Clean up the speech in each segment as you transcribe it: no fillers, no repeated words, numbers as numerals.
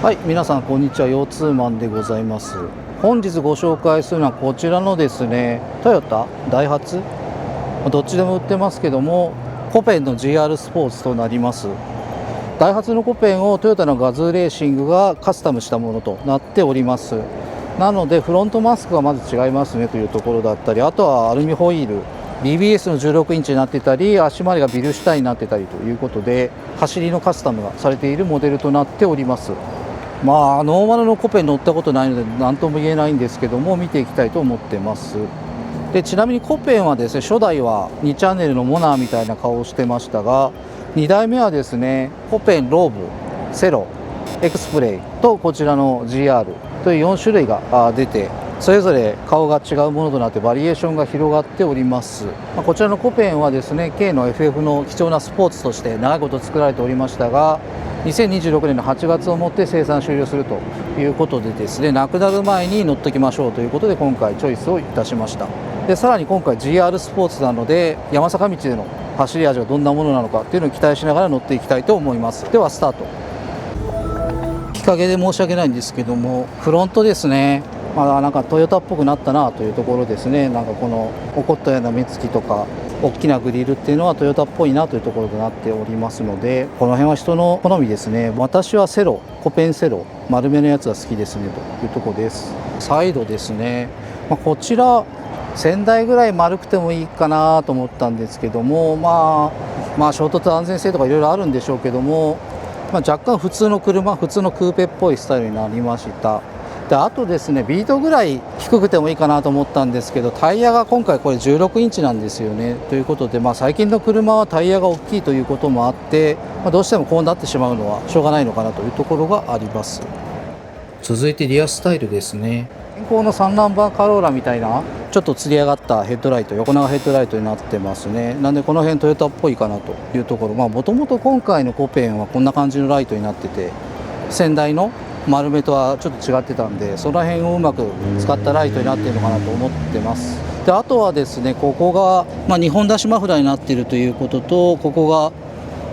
はい、皆さんこんにちは。腰痛マンでございます。本日ご紹介するのはこちらのですね、トヨタ、ダイハツ、どっちでも売ってますけども、コペンの GR スポーツとなります。ダイハツのコペンをトヨタのガズーレーシングがカスタムしたものとなっております。なのでフロントマスクがまず違いますねというところだったり、あとはアルミホイール、BBS の16インチになってたり、足回りがビルシュタインになってたりということで、走りのカスタムがされているモデルとなっております。ノーマルのコペン乗ったことないので何とも言えないんですけども、見ていきたいと思ってます。でちなみにコペンはですね、初代は2チャンネルのモナーみたいな顔をしてましたが、2代目はですね、コペンローブ、セロ、エクスプレイとこちらの GR という4種類が出て、それぞれ顔が違うものとなってバリエーションが広がっております。こちらのコペンはですね、軽の FF の貴重なスポーツとして長いこと作られておりましたが、2026年の8月をもって生産終了するということでですね、なくなる前に乗っておきましょうということで今回チョイスをいたしました。でさらに今回 GR スポーツなので、山坂道での走り味がどんなものなのかっていうのを期待しながら乗っていきたいと思います。ではスタート。日陰で申し訳ないんですけども、フロントですね、なんかトヨタっぽくなったなというところですね。なんかこの起こったような目つきとか大きなグリルっていうのはトヨタっぽいなというところとなっておりますので、この辺は人の好みですね。私はセロ、コペンセロ、丸めのやつが好きですねというところです。サイドですね、こちら1000台ぐらい丸くてもいいかなと思ったんですけども、衝突安全性とかいろいろあるんでしょうけども、若干普通の車、普通のクーペっぽいスタイルになりました。であとですね、ビートぐらい低くてもいいかなと思ったんですけど、タイヤが今回これ16インチなんですよね。ということで、最近の車はタイヤが大きいということもあって、どうしてもこうなってしまうのはしょうがないのかなというところがあります。続いてリアスタイルですね。現行の3ナンバーカローラみたいなちょっとつり上がったヘッドライト、横長ヘッドライトになってますね。なんでこの辺トヨタっぽいかなというところ、もともと今回のコペンはこんな感じのライトになってて、先代の丸めとはちょっと違ってたんで、その辺をうまく使ったライトになっているのかなと思ってます。であとはですね、ここが、2本出しマフラーになっているということと、ここが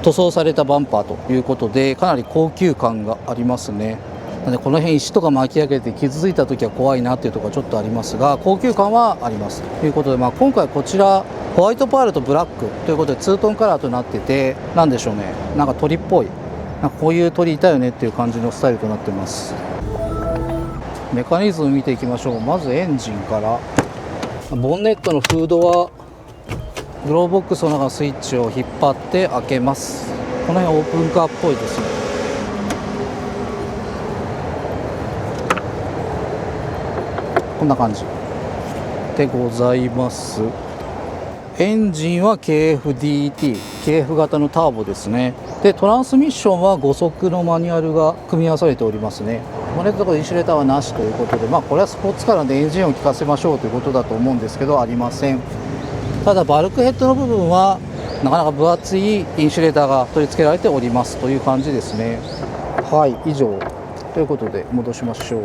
塗装されたバンパーということで、かなり高級感がありますね。なのでこの辺石とか巻き上げて傷ついた時は怖いなっていうところはちょっとありますが、高級感はありますということで、今回こちらホワイトパールとブラックということでツートンカラーとなってて、なんでしょうね、なんか鳥っぽい、こういう鳥いたよねっていう感じのスタイルとなってます。メカニズム見ていきましょう。まずエンジンから、ボンネットのフードはグローボックスの中のスイッチを引っ張って開けます。この辺はオープンカーっぽいですね。こんな感じでございます。エンジンは KFDT、KF 型のターボですね。でトランスミッションは5速のマニュアルが組み合わされておりますね。ボンネットとかインシュレーターはなしということで、これはスポーツカーでエンジン音を効かせましょうということだと思うんですけど、ありません。ただバルクヘッドの部分はなかなか分厚いインシュレーターが取り付けられておりますという感じですね。はい、以上ということで戻しましょう。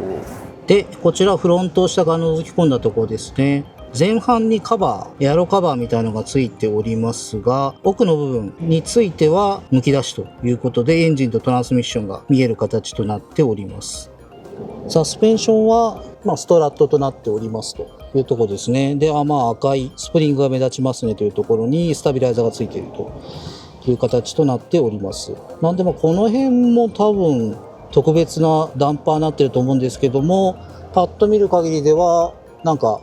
でこちらフロントを下から覗き込んだところですね。前半にカバー、エアロカバーみたいなのがついておりますが、奥の部分についてはむき出しということで、エンジンとトランスミッションが見える形となっております。サスペンションは、ストラットとなっておりますというところですね。で赤いスプリングが目立ちますねというところにスタビライザーがついているという形となっております。なんでこの辺も多分特別なダンパーになっていると思うんですけども、パッと見る限りではなんか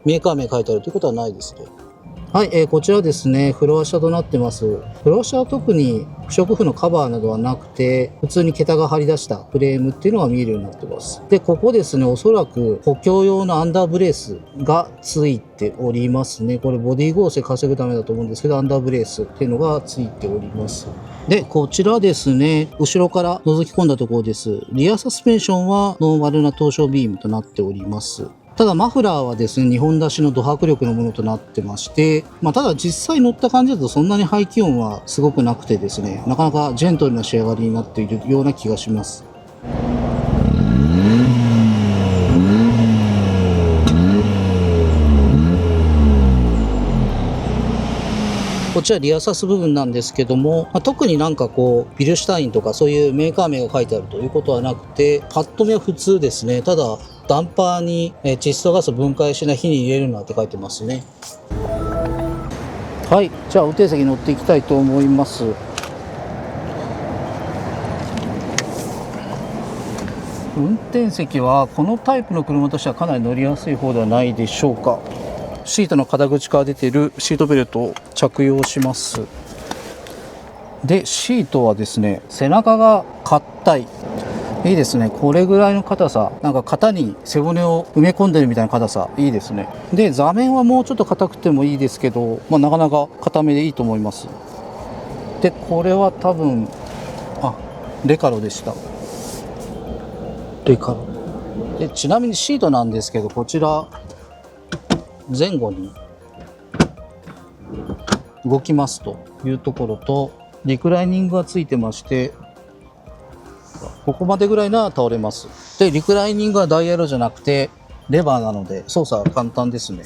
メーカー名書いてあるということはないですね。はい、こちらですね、フロア下となってます。フロア下は特に不織布のカバーなどはなくて、普通に桁が張り出したフレームっていうのが見えるようになってます。で、ここですね、おそらく補強用のアンダーブレースがついておりますね。これボディ剛性稼ぐためだと思うんですけど、アンダーブレースっていうのがついております。で、こちらですね、後ろから覗き込んだところです。リアサスペンションはノーマルな東証ビームとなっております。ただマフラーはですね、2本出しのド迫力のものとなってまして、ただ実際乗った感じだとそんなに排気音はすごくなくてですね、なかなかジェントルな仕上がりになっているような気がします。こちらリアサス部分なんですけども、特になんかこうビルシュタインとかそういうメーカー名が書いてあるということはなくて、パッと見は普通ですね。ただダンパーに窒素ガス分解しない火に入れるなって書いてますね。はい、じゃあ運転席に乗っていきたいと思います。運転席はこのタイプの車としてはかなり乗りやすい方ではないでしょうか。シートの肩口から出ているシートベルトを着用します。で、シートはですね、背中が硬い。いいですね。これぐらいの硬さ、なんか型に背骨を埋め込んでるみたいな硬さ、いいですね。で、座面はもうちょっと硬くてもいいですけど、なかなか硬めでいいと思います。で、これは多分、レカロでした。レカロ。で、ちなみにシートなんですけど、こちら、前後に動きますというところと、リクライニングがついてまして、ここまでぐらいなら倒れます。で、リクライニングはダイヤルじゃなくてレバーなので操作は簡単ですね。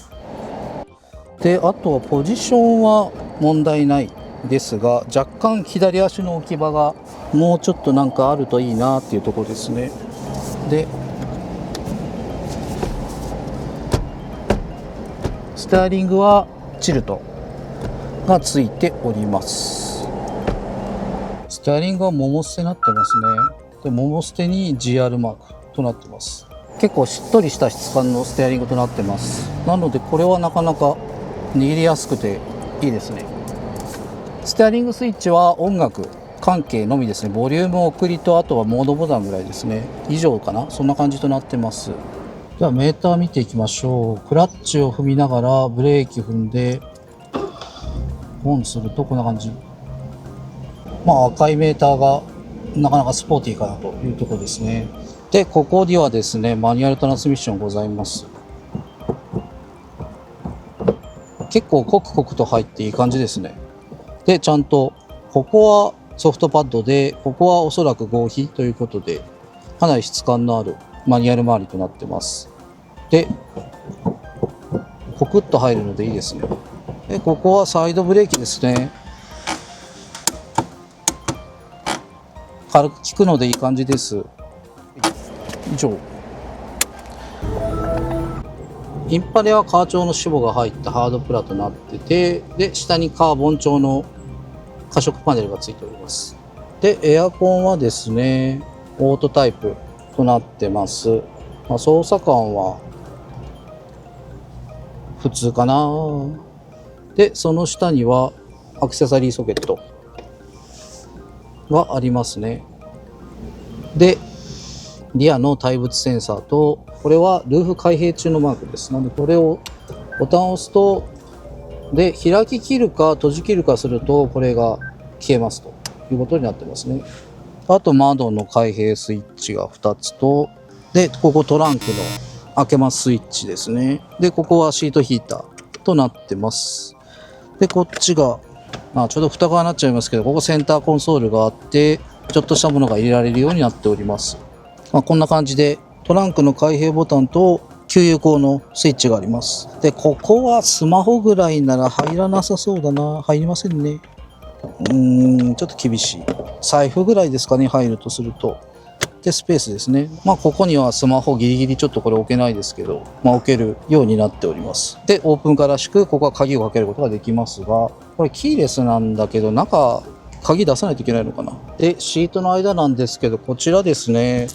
で、あとはポジションは問題ないですが、若干左足の置き場がもうちょっとなんかあるといいなっていうところですね。で、ステアリングはチルトがついております。ステアリングは桃捨てになってますね。で、桃捨てに GR マークとなってます。結構しっとりした質感のステアリングとなってます。なのでこれはなかなか握りやすくていいですね。ステアリングスイッチは音楽関係のみですね。ボリューム送りとあとはモードボタンぐらいですね。以上かな。そんな感じとなってます。ではメーター見ていきましょう。クラッチを踏みながらブレーキ踏んでオンするとこんな感じ。赤いメーターがなかなかスポーティーかなというところですね。で、ここにはですね、マニュアルトランスミッションございます。結構コクコクと入っていい感じですね。で、ちゃんとここはソフトパッドで、ここはおそらく合皮ということで、かなり質感のあるマニュアル周りとなってます。で、コクッと入るのでいいですね。で、ここはサイドブレーキですね。軽く効くのでいい感じです。以上。インパネはカー調の脂肪が入ったハードプラとなってて、で、下にカーボン調の可食パネルがついております。で、エアコンはですね、オートタイプとなってます。操作感は普通かな。で、その下にはアクセサリーソケットがありますね。で、リアの対物センサーと、これはルーフ開閉中のマークです。なので、これをボタンを押すと、で、開き切るか閉じ切るかすると、これが消えますということになってますね。あと、窓の開閉スイッチが2つと、で、ここトランクの開けますスイッチですね。で、ここはシートヒーターとなってます。で、こっちが、ちょうど蓋側になっちゃいますけど、ここセンターコンソールがあって、ちょっとしたものが入れられるようになっております。こんな感じで、トランクの開閉ボタンと給油口のスイッチがあります。で、ここはスマホぐらいなら入らなさそうだな。入りませんね。ちょっと厳しい。財布ぐらいですかね、入るとすると。で、スペースですね。ここにはスマホギリギリちょっとこれ置けないですけど、置けるようになっております。で、オープンカーらしく、ここは鍵をかけることができますが、これキーレスなんだけど、中、鍵出さないといけないのかな。で、シートの間なんですけど、こちらですね。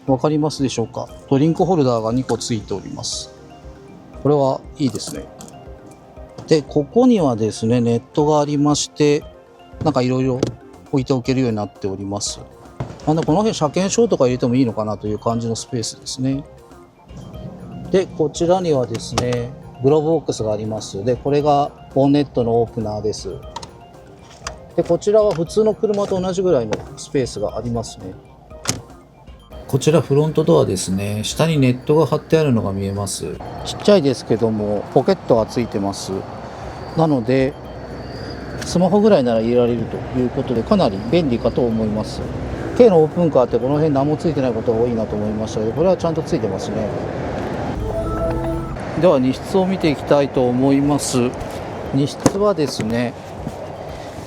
わかりますでしょうか。ドリンクホルダーが2個ついております。これはいいですね。で、ここにはですね、ネットがありまして、なんかいろいろ置いておけるようになっております。この辺車検証とか入れてもいいのかなという感じのスペースですね。で、こちらにはですね、グローブボックスがあります。で、これがボンネットのオープナーです。で、こちらは普通の車と同じぐらいのスペースがありますね。こちらフロントドアですね。下にネットが貼ってあるのが見えます。ちっちゃいですけども、ポケットがついてます。なので、スマホぐらいなら入れられるということで、かなり便利かと思います。軽のオープンカーってこの辺何もついてないことが多いなと思いましたけど、これはちゃんとついてますね。では荷室を見ていきたいと思います。荷室はですね、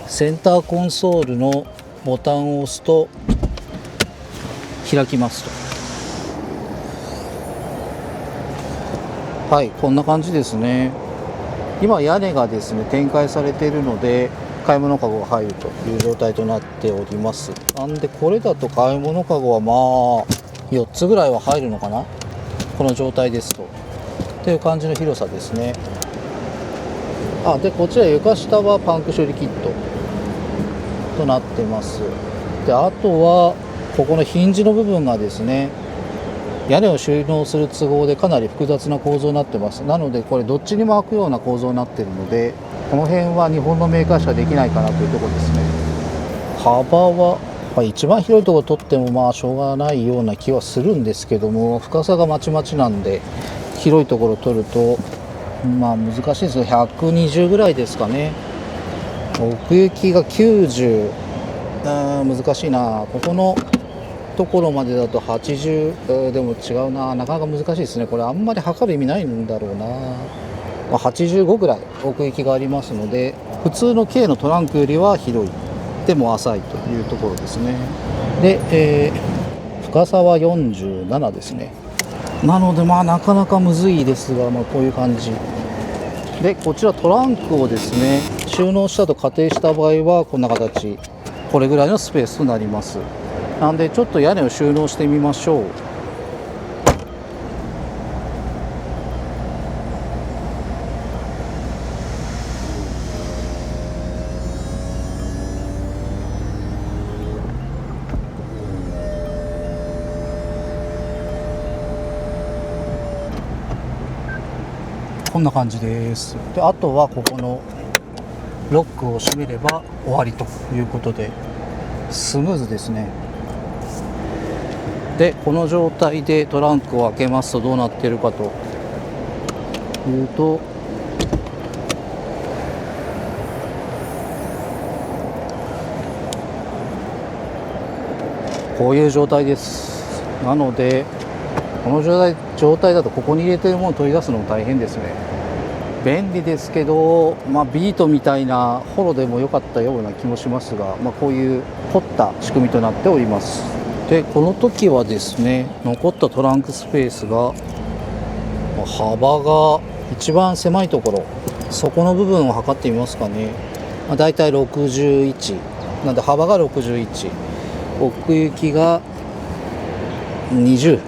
センターコンソールのボタンを押すと開きますと。はい、こんな感じですね。今屋根がですね展開されているので、買い物かごが入るという状態となっております。なんでこれだと買い物かごはまあ4つぐらいは入るのかな、この状態ですとっていう感じの広さですね。でこちら床下はパンク処理キットとなってます。であとはここのヒンジの部分がですね、屋根を収納する都合でかなり複雑な構造になってます。なのでこれどっちにも開くような構造になっているので、この辺は日本のメーカーしかできないかなというところですね。幅は一番広いところ取ってもまあしょうがないような気はするんですけども、深さがまちまちなんで広いところ取るとまあ難しいですね。120ぐらいですかね。奥行きが90、難しいな。ここのところまでだと80、でも違うな、なかなか難しいですね。これあんまり測る意味ないんだろうな。85ぐらい奥行きがありますので、普通の軽のトランクよりは広い、でも浅いというところですね。で、深さは47ですね。なのでまあなかなかむずいですが、こういう感じで、こちらトランクをですね収納したと仮定した場合はこんな形、これぐらいのスペースとなります。なんでちょっと屋根を収納してみましょう。こんな感じです。であとはここのロックを閉めれば終わりということでスムーズですね。でこの状態でトランクを開けますとどうなっているかというと、こういう状態です。なのでこの状態だとここに入れているものを取り出すのも大変ですね。便利ですけど、ビートみたいなホロでも良かったような気もしますが、こういう凝った仕組みとなっております。でこの時はですね、残ったトランクスペースが幅が一番狭いところ、そこの部分を測ってみますかね。だいたい61なんで、幅が61、奥行きが20、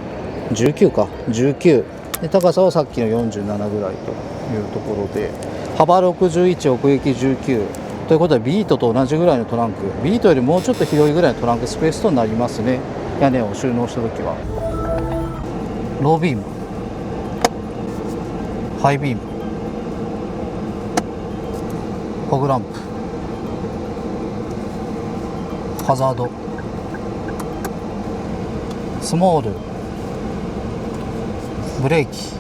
19か、19で、高さはさっきの47ぐらいというところで、幅61、奥行き19ということで、ビートと同じぐらいのトランク、ビートよりもうちょっと広いぐらいのトランクスペースとなりますね。屋根を収納した時はロービーム、ハイビーム、フォグランプ、ハザード、スモール、ブレーキ、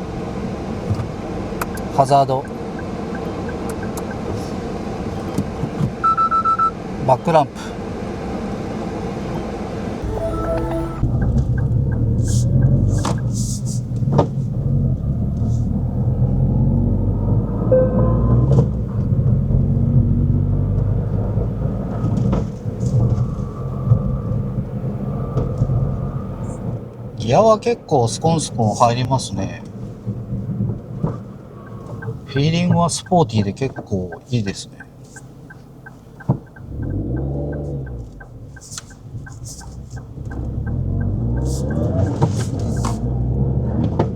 ハザード、バックランプ、ギアは結構スコンスコン入りますね。フィーリングはスポーティーで結構いいですね。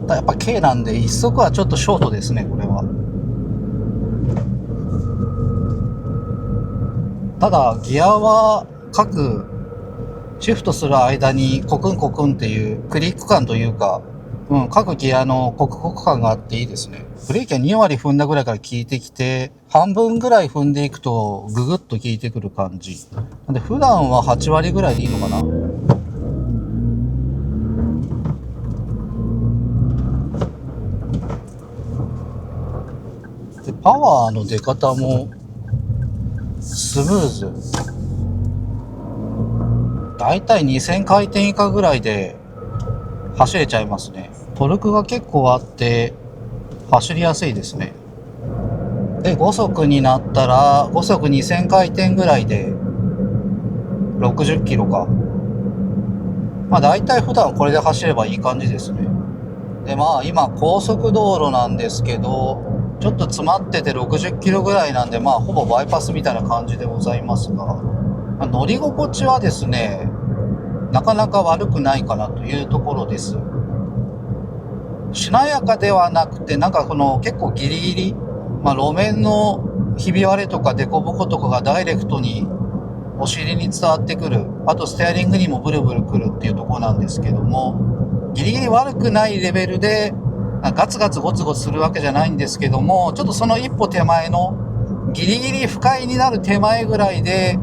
やっぱ軽なんで一足はちょっとショートですね、これは。ただギアは各シフトする間にコクンコクンっていうクリック感というか、各ギアのコクコク感があっていいですね。ブレーキは2割踏んだぐらいから効いてきて、半分ぐらい踏んでいくとググッと効いてくる感じ。で普段は8割ぐらいでいいのかな。でパワーの出方もスムーズ。だいたい2000回転以下ぐらいで走れちゃいますね。トルクが結構あって走りやすいですね。で5速になったら5速2000回転ぐらいで60キロか。まあ大体普段これで走ればいい感じですね。でまあ今高速道路なんですけど、ちょっと詰まってて60キロぐらいなんで、まあほぼバイパスみたいな感じでございますが、まあ、乗り心地はですね、なかなか悪くないかなというところです。しなやかではなくて、なんかこの結構ギリギリ、まあ路面のひび割れとか凸凹とかがダイレクトにお尻に伝わってくる。あとステアリングにもブルブルくるっていうところなんですけども、ギリギリ悪くないレベルでガツガツゴツゴツするわけじゃないんですけども、ちょっとその一歩手前のギリギリ不快になる手前ぐらいで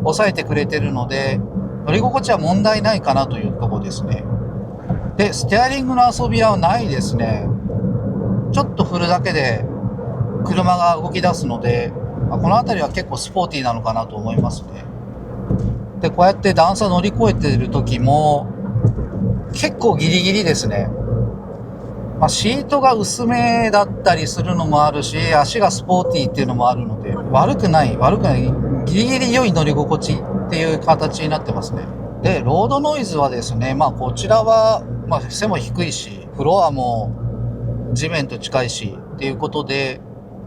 抑えてくれてるので、乗り心地は問題ないかなというところですね。でステアリングの遊びはないですね。ちょっと振るだけで車が動き出すので、この辺りは結構スポーティーなのかなと思いますね。でこうやって段差乗り越えている時も結構ギリギリですね。シートが薄めだったりするのもあるし、足がスポーティーっていうのもあるので、悪くないギリギリ良い乗り心地っていう形になってますね。でロードノイズはですね、こちらは、背も低いし、フロアも地面と近いしっていうことで、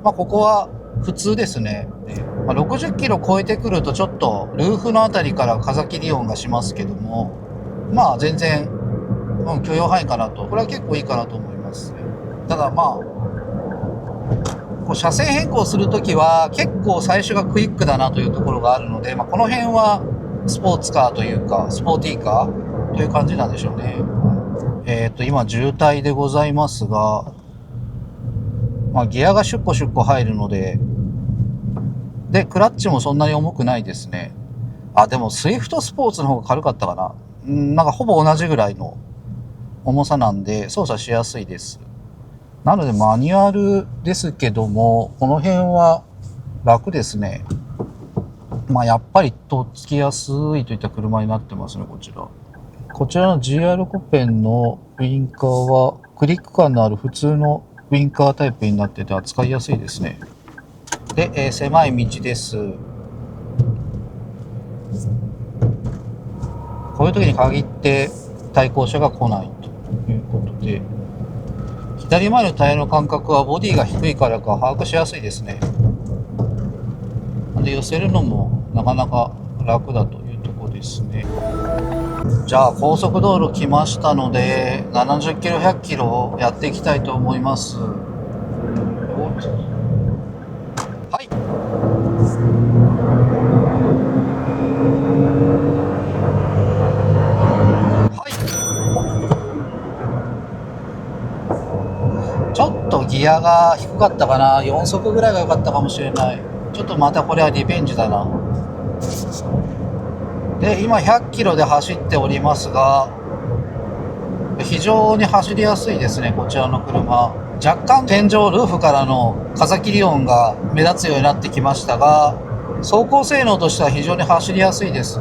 ここは普通ですね。60キロ超えてくるとちょっとルーフのあたりから風切り音がしますけども、全然、許容範囲かなと。これは結構いいかなと思います。ただこう車線変更するときは結構最初がクイックだなというところがあるので、この辺はスポーツカーというかスポーティーカーという感じなんでしょうね。今渋滞でございますが、ギアがシュッコシュッコ入るので、クラッチもそんなに重くないですね。でもスイフトスポーツの方が軽かったかな。なんかほぼ同じぐらいの重さなんで操作しやすいです。なのでマニュアルですけども、この辺は楽ですね。やっぱりとっつきやすいといった車になってますね、こちら。こちらの GR コペンのウインカーはクリック感のある普通のウインカータイプになってて扱いやすいですね。で、狭い道です。こういう時に限って対向車が来ないということで、左前のタイヤの間隔はボディが低いからか把握しやすいですね。で寄せるのもなかなか楽だというところですね。じゃあ高速道路来ましたので、70キロ100キロやっていきたいと思います。はい、ちょっとギアが低かったかな。4速ぐらいが良かったかもしれない。ちょっとまたこれはリベンジだな。で今100キロで走っておりますが、非常に走りやすいですね、こちらの車。若干天井ルーフからの風切り音が目立つようになってきましたが、走行性能としては非常に走りやすいです。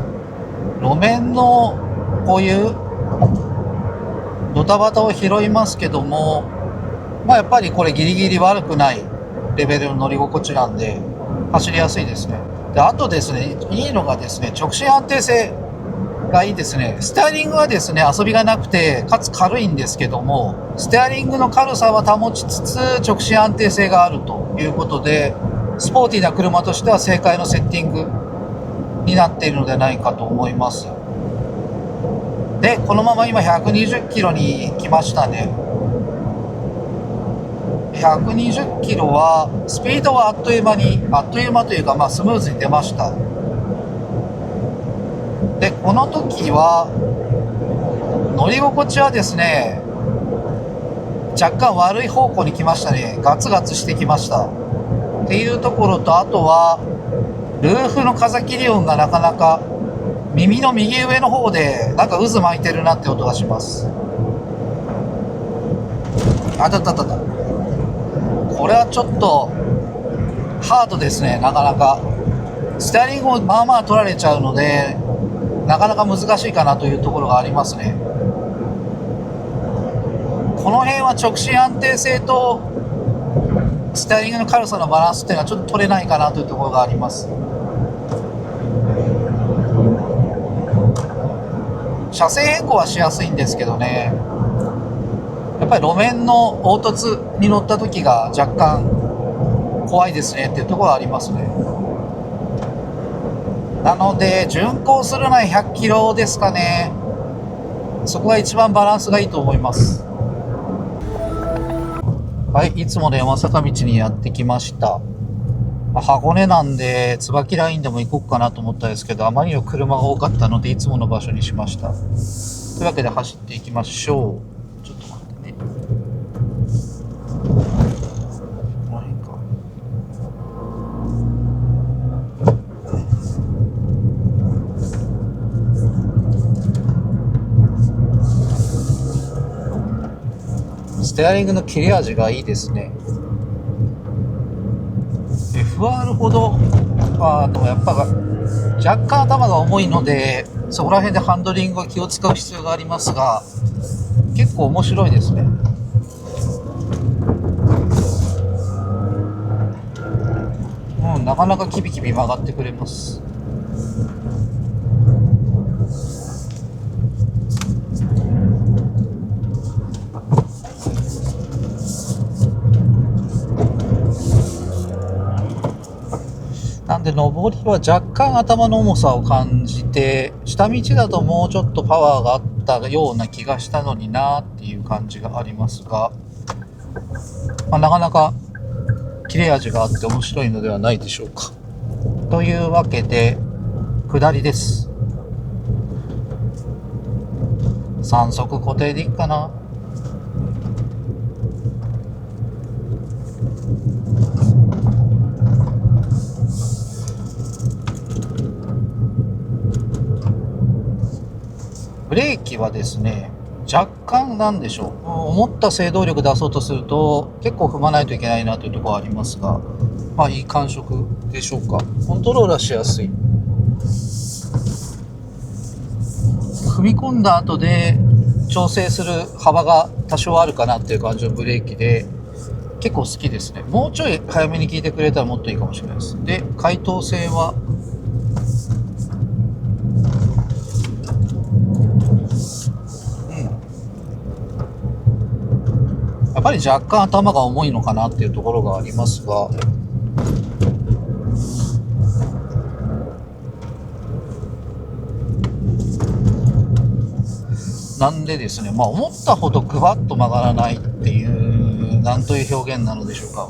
路面のこういうドタバタを拾いますけども、やっぱりこれギリギリ悪くないレベルの乗り心地なんで走りやすいですね。であとですね、いいのがですね、直進安定性がいいですね。ステアリングはですね、遊びがなくてかつ軽いんですけども、ステアリングの軽さは保ちつつ直進安定性があるということで、スポーティーな車としては正解のセッティングになっているのではないかと思います。でこのまま今120キロに来ましたね。120キロはスピードはあっという間というか、スムーズに出ました。でこの時は乗り心地はですね、若干悪い方向に来ましたね。ガツガツしてきましたっていうところと、あとはルーフの風切り音がなかなか耳の右上の方でなんか渦巻いてるなって音がします。これはちょっとハードですね。なかなかステアリングも取られちゃうので、なかなか難しいかなというところがありますね。この辺は直進安定性とステアリングの軽さのバランスっていうのはちょっと取れないかなというところがあります。車線変更はしやすいんですけどね、やっぱり路面の凹凸に乗った時が若干怖いですねっていうところはありますね。なので巡航するのは100キロですかね。そこが一番バランスがいいと思います。はい、いつもの山坂道にやってきました。箱根なんで椿ラインでも行こうかなと思ったんですけど、あまりにも車が多かったのでいつもの場所にしました。というわけで走っていきましょう。ちょっと待ってね。この辺か。ステアリングの切れ味がいいですね。FR ほどでもやっぱ若干頭が重いので、そこら辺でハンドリングは気を使う必要がありますが、結構面白いですね。なかなかキビキビ曲がってくれます。なんで上りは若干頭の重さを感じて、下道だともうちょっとパワーがあったような気がしたのになっていう感じがありますが、なかなか切れ味があって面白いのではないでしょうか。というわけで下りです。3速固定でいいかな。ブレーキはですね、若干なんでしょう、思った制動力出そうとすると結構踏まないといけないなというところはありますが、いい感触でしょうか。コントロールはしやすい。踏み込んだ後で調整する幅が多少あるかなっていう感じのブレーキで結構好きですね。もうちょい早めに効いてくれたらもっといいかもしれないです。で、解凍性はやっぱり若干頭が重いのかなっていうところがありますが、なんでですね、思ったほどグワッと曲がらないっていう、なんという表現なのでしょうか。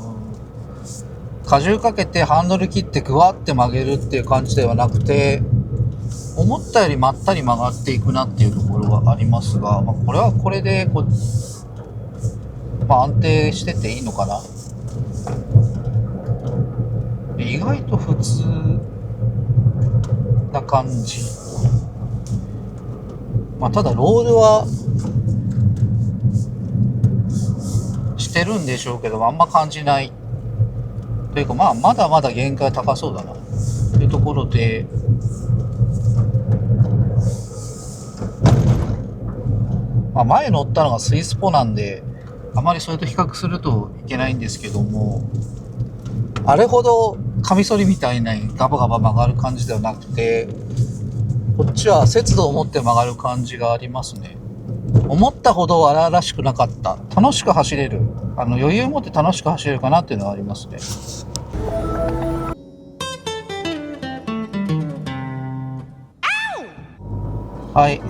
荷重かけてハンドル切ってグワッて曲げるっていう感じではなくて、思ったよりまったり曲がっていくなっていうところがありますが、これはこれで安定してていいのかな。意外と普通な感じ。ただロールはしてるんでしょうけど、あんま感じないというか、まだまだ限界高そうだなというところで、前乗ったのがスイスポなんであまりそれと比較するといけないんですけども、あれほどカミソリみたいなガバガバ曲がる感じではなくて、こっちは節度を持って曲がる感じがありますね。思ったほど荒々しくなかった。楽しく走れる。余裕を持って楽しく走れるかなっていうのはありますね。はい、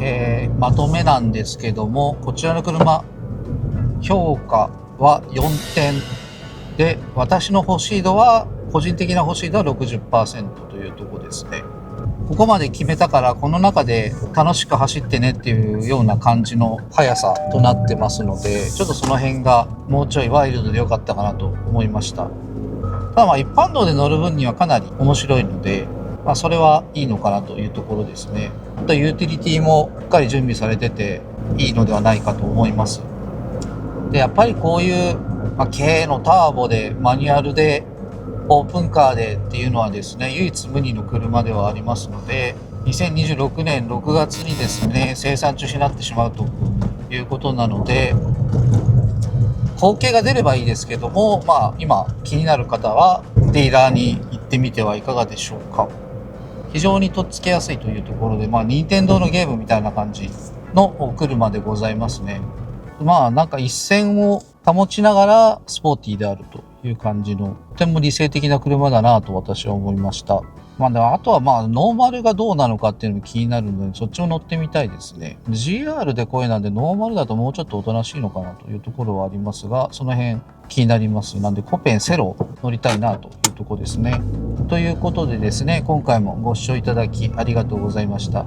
まとめなんですけども、こちらの車評価は4点で、私の欲しい度は個人的な欲しい度は 60% というところですね。ここまで決めたからこの中で楽しく走ってねっていうような感じの速さとなってますので、ちょっとその辺がもうちょいワイルドで良かったかなと思いました。ただ一般道で乗る分にはかなり面白いので、それはいいのかなというところですね。あとユーティリティもしっかり準備されてていいのではないかと思います。で、やっぱりこういう、軽のターボでマニュアルでオープンカーでっていうのはですね、唯一無二の車ではありますので、2026年6月にですね、生産中止になってしまうということなので、統計が出ればいいですけども、まあ今気になる方はディーラーに行ってみてはいかがでしょうか。非常にとっつきやすいというところで、まあ任天堂のゲームみたいな感じのお車でございますね。まあなんか一線を保ちながらスポーティーであるという感じの、とても理性的な車だなと私は思いました。まあでもあとはまあノーマルがどうなのかっていうのも気になるので、そっちも乗ってみたいですね。GR でこれなんでノーマルだともうちょっとおとなしいのかなというところはありますが、その辺気になります。なんでコペンセロ乗りたいなというところですね。ということでですね、今回もご視聴いただきありがとうございました。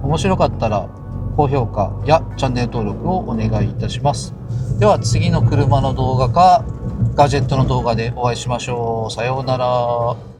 面白かったら高評価やチャンネル登録をお願いいたします。では次の車の動画かガジェットの動画でお会いしましょう。さようなら。